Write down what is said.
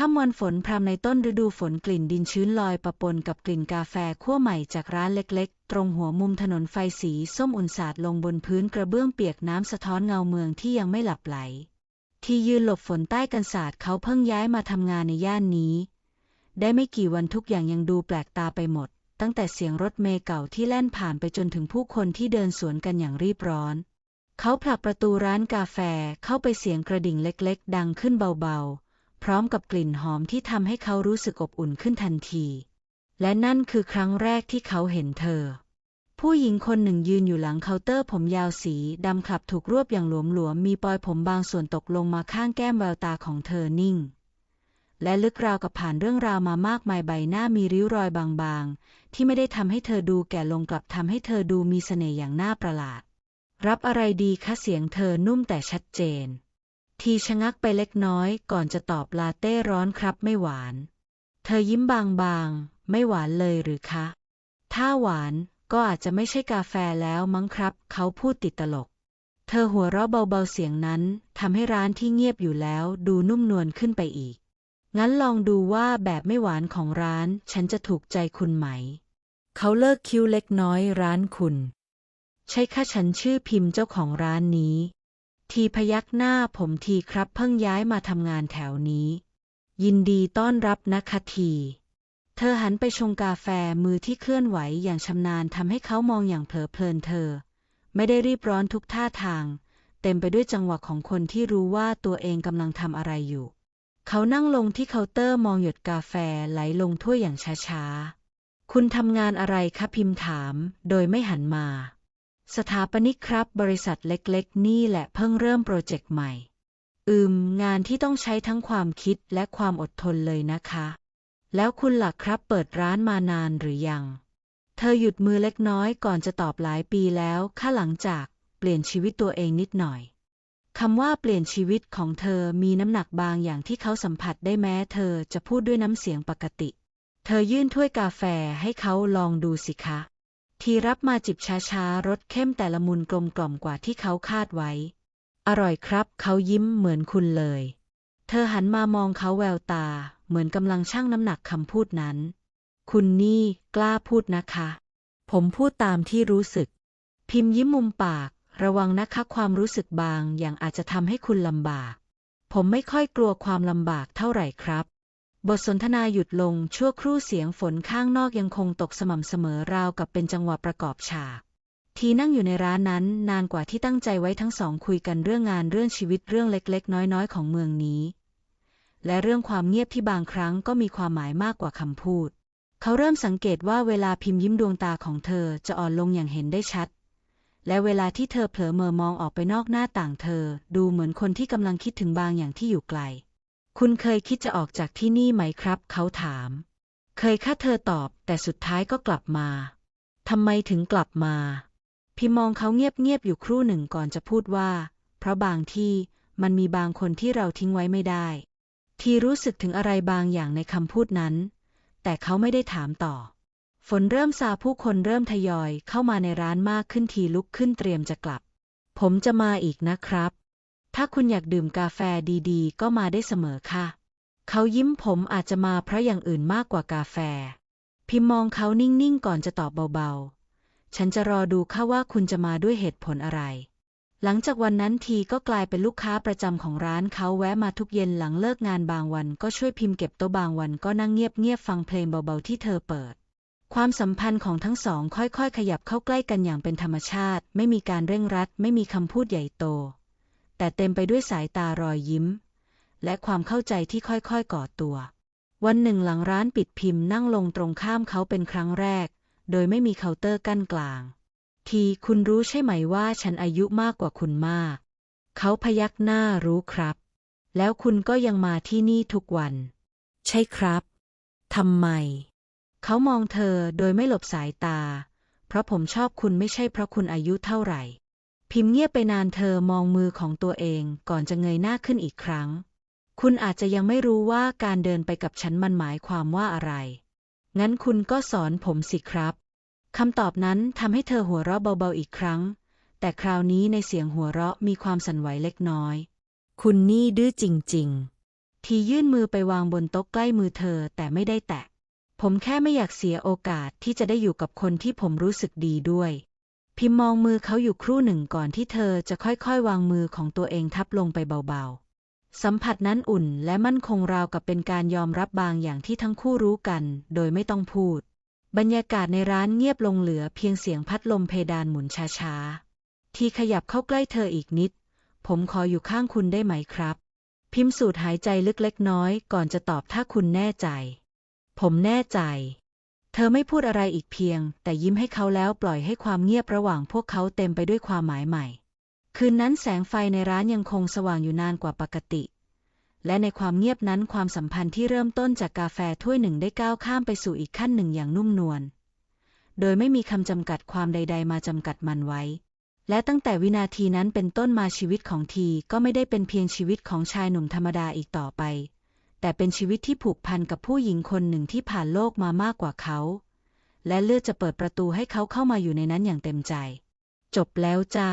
ค่ำวันฝนพรำในต้นฤดูฝนกลิ่นดินชื้นลอยปะปนกับกลิ่นกาแฟคั่วใหม่จากร้านเล็กๆตรงหัวมุมถนนไฟสีส้มอุ่นสาดลงบนพื้นกระเบื้องเปียกน้ำสะท้อนเงาเมืองที่ยังไม่หลับไหลที่ยืนหลบฝนใต้กันศาสตร์เขาเพิ่งย้ายมาทำงานในย่านนี้ได้ไม่กี่วันทุกอย่างยังดูแปลกตาไปหมดตั้งแต่เสียงรถเมล์เก่าที่แล่นผ่านไปจนถึงผู้คนที่เดินสวนกันอย่างรีบร้อนเขาผลักประตูร้านกาแฟเข้าไปเสียงกระดิ่งเล็กๆดังขึ้นเบาๆพร้อมกับกลิ่นหอมที่ทำให้เขารู้สึกอบอุ่นขึ้นทันทีและนั่นคือครั้งแรกที่เขาเห็นเธอผู้หญิงคนหนึ่งยืนอยู่หลังเคาน์เตอร์ผมยาวสีดำคลับถูกรวบอย่างหลวมๆมีปลอยผมบางส่วนตกลงมาข้างแก้มแววตาของเธอนิ่งและลึกราวกับผ่านเรื่องราวมามากมายใบหน้ามีริ้วรอยบางๆที่ไม่ได้ทำให้เธอดูแก่ลงกลับทำให้เธอดูมีเสน่ห์อย่างน่าประหลาดรับอะไรดีคะเสียงเธอนุ่มแต่ชัดเจนทีชะงักไปเล็กน้อยก่อนจะตอบลาเต้ร้อนครับไม่หวานเธอยิ้มบางๆไม่หวานเลยหรือคะถ้าหวานก็อาจจะไม่ใช่กาแฟแล้วมั้งครับเขาพูดติดตลกเธอหัวเราะเบาๆเสียงนั้นทำให้ร้านที่เงียบอยู่แล้วดูนุ่มนวลขึ้นไปอีกงั้นลองดูว่าแบบไม่หวานของร้านฉันจะถูกใจคุณไหมเขาเลิกคิ้วเล็กน้อยร้านคุณใช่ค่ะฉันชื่อพิมพ์เจ้าของร้านนี้ทีพยักหน้าผมทีครับเพิ่งย้ายมาทำงานแถวนี้ยินดีต้อนรับนะคะทีเธอหันไปชงกาแฟมือที่เคลื่อนไหวอย่างชำนาญทำให้เขามองอย่างเพลิดเพลินเธอไม่ได้รีบร้อนทุกท่าทางเต็มไปด้วยจังหวะของคนที่รู้ว่าตัวเองกำลังทำอะไรอยู่เขานั่งลงที่เคาน์เตอร์มองหยดกาแฟไหลลงถ้วยอย่างช้าๆคุณทำงานอะไรคะพิมพ์ถามโดยไม่หันมาสถาปนิกครับบริษัทเล็กๆนี่แหละเพิ่งเริ่มโปรเจกต์ใหม่งานที่ต้องใช้ทั้งความคิดและความอดทนเลยนะคะแล้วคุณล่ะครับเปิดร้านมานานหรือยังเธอหยุดมือเล็กน้อยก่อนจะตอบหลายปีแล้วค่ะหลังจากเปลี่ยนชีวิตตัวเองนิดหน่อยคำว่าเปลี่ยนชีวิตของเธอมีน้ำหนักบางอย่างที่เขาสัมผัสได้แม้เธอจะพูดด้วยน้ำเสียงปกติเธอยื่นถ้วยกาแฟให้เขาลองดูสิคะทีรับมาจิบช้าๆรสเข้มแต่ละมุนกลมกล่อมกว่าที่เขาคาดไว้อร่อยครับเขายิ้มเหมือนคุณเลยเธอหันมามองเขาแววตาเหมือนกำลังชั่งน้ำหนักคำพูดนั้นคุณนี่กล้าพูดนะคะผมพูดตามที่รู้สึกพิมพ์ยิ้มมุมปากระวังนะคะความรู้สึกบางอย่างอาจจะทำให้คุณลำบากผมไม่ค่อยกลัวความลำบากเท่าไหร่ครับบทสนทนาหยุดลงชั่วครู่เสียงฝนข้างนอกยังคงตกสม่ำเสมอราวกับเป็นจังหวะประกอบฉากทีนั่งอยู่ในร้านนั้นนานกว่าที่ตั้งใจไว้ทั้งสองคุยกันเรื่องงานเรื่องชีวิตเรื่องเล็กๆน้อยๆของเมืองนี้และเรื่องความเงียบที่บางครั้งก็มีความหมายมากกว่าคำพูดเขาเริ่มสังเกตว่าเวลาพิมพ์ยิ้มดวงตาของเธอจะอ่อนลงอย่างเห็นได้ชัดและเวลาที่เธอเผลอเมอมองออกไปนอกหน้าต่างเธอดูเหมือนคนที่กำลังคิดถึงบางอย่างที่อยู่ไกลคุณเคยคิดจะออกจากที่นี่ไหมครับเขาถามเคยค่ะเธอตอบแต่สุดท้ายก็กลับมาทำไมถึงกลับมาพิมมองเขาเงียบๆอยู่ครู่หนึ่งก่อนจะพูดว่าเพราะบางที่มันมีบางคนที่เราทิ้งไว้ไม่ได้ทีรู้สึกถึงอะไรบางอย่างในคำพูดนั้นแต่เขาไม่ได้ถามต่อฝนเริ่มซาผู้คนเริ่มทยอยเข้ามาในร้านมากขึ้นทีลุกขึ้นเตรียมจะกลับผมจะมาอีกนะครับถ้าคุณอยากดื่มกาแฟดีๆก็มาได้เสมอค่ะเขายิ้มผมอาจจะมาเพราะอย่างอื่นมากกว่ากาแฟพิมมองเขานิ่งๆก่อนจะตอบเบาๆฉันจะรอดูค่ะว่าคุณจะมาด้วยเหตุผลอะไรหลังจากวันนั้นทีก็กลายเป็นลูกค้าประจำของร้านเขาแวะมาทุกเย็นหลังเลิกงานบางวันก็ช่วยพิมพ์เก็บโต๊ะบางวันก็นั่งเงียบๆฟังเพลงเบาๆที่เธอเปิดความสัมพันธ์ของทั้งสองค่อยๆขยับเข้าใกล้กันอย่างเป็นธรรมชาติไม่มีการเร่งรัดไม่มีคำพูดใหญ่โตแต่เต็มไปด้วยสายตารอยยิ้มและความเข้าใจที่ค่อยๆก่อตัววันหนึ่งหลังร้านปิดพิมพ์นั่งลงตรงข้ามเขาเป็นครั้งแรกโดยไม่มีเคาน์เตอร์กั้นกลางทีคุณรู้ใช่ไหมว่าฉันอายุมากกว่าคุณมากเขาพยักหน้ารู้ครับแล้วคุณก็ยังมาที่นี่ทุกวันใช่ครับทำไมเขามองเธอโดยไม่หลบสายตาเพราะผมชอบคุณไม่ใช่เพราะคุณอายุเท่าไหร่พิมพ์เงียบไปนานเธอมองมือของตัวเองก่อนจะเงยหน้าขึ้นอีกครั้งคุณอาจจะยังไม่รู้ว่าการเดินไปกับฉันมันหมายความว่าอะไรงั้นคุณก็สอนผมสิครับคำตอบนั้นทำให้เธอหัวเราะเบาๆอีกครั้งแต่คราวนี้ในเสียงหัวเราะมีความสั่นไหวเล็กน้อยคุณนี่ดื้อจริงๆ ทียื่นมือไปวางบนโต๊ะใกล้มือเธอแต่ไม่ได้แตะผมแค่ไม่อยากเสียโอกาสที่จะได้อยู่กับคนที่ผมรู้สึกดีด้วย พิมพ์มองมือเขาอยู่ครู่หนึ่งก่อนที่เธอจะค่อยๆวางมือของตัวเองทับลงไปเบาๆสัมผัสนั้นอุ่นและมั่นคงราวกับเป็นการยอมรับบางอย่างที่ทั้งคู่รู้กันโดยไม่ต้องพูดบรรยากาศในร้านเงียบลงเหลือเพียงเสียงพัดลมเพดานหมุนช้าๆทีขยับเข้าใกล้เธออีกนิดผมขออยู่ข้างคุณได้ไหมครับพิมพ์สูดหายใจลึกเล็กน้อยก่อนจะตอบถ้าคุณแน่ใจผมแน่ใจเธอไม่พูดอะไรอีกเพียงแต่ยิ้มให้เขาแล้วปล่อยให้ความเงียบระหว่างพวกเขาเต็มไปด้วยความหมายใหม่คืนนั้นแสงไฟในร้านยังคงสว่างอยู่นานกว่าปกติและในความเงียบนั้นความสัมพันธ์ที่เริ่มต้นจากกาแฟถ้วยหนึ่งได้ก้าวข้ามไปสู่อีกขั้นหนึ่งอย่างนุ่มนวลโดยไม่มีคำจำกัดความใดๆมาจำกัดมันไว้และตั้งแต่วินาทีนั้นเป็นต้นมาชีวิตของทีก็ไม่ได้เป็นเพียงชีวิตของชายหนุ่มธรรมดาอีกต่อไปแต่เป็นชีวิตที่ผูกพันกับผู้หญิงคนหนึ่งที่ผ่านโลกมามากกว่าเขาและเลือกจะเปิดประตูให้เขาเข้ามาอยู่ในนั้นอย่างเต็มใจจบแล้วจ้า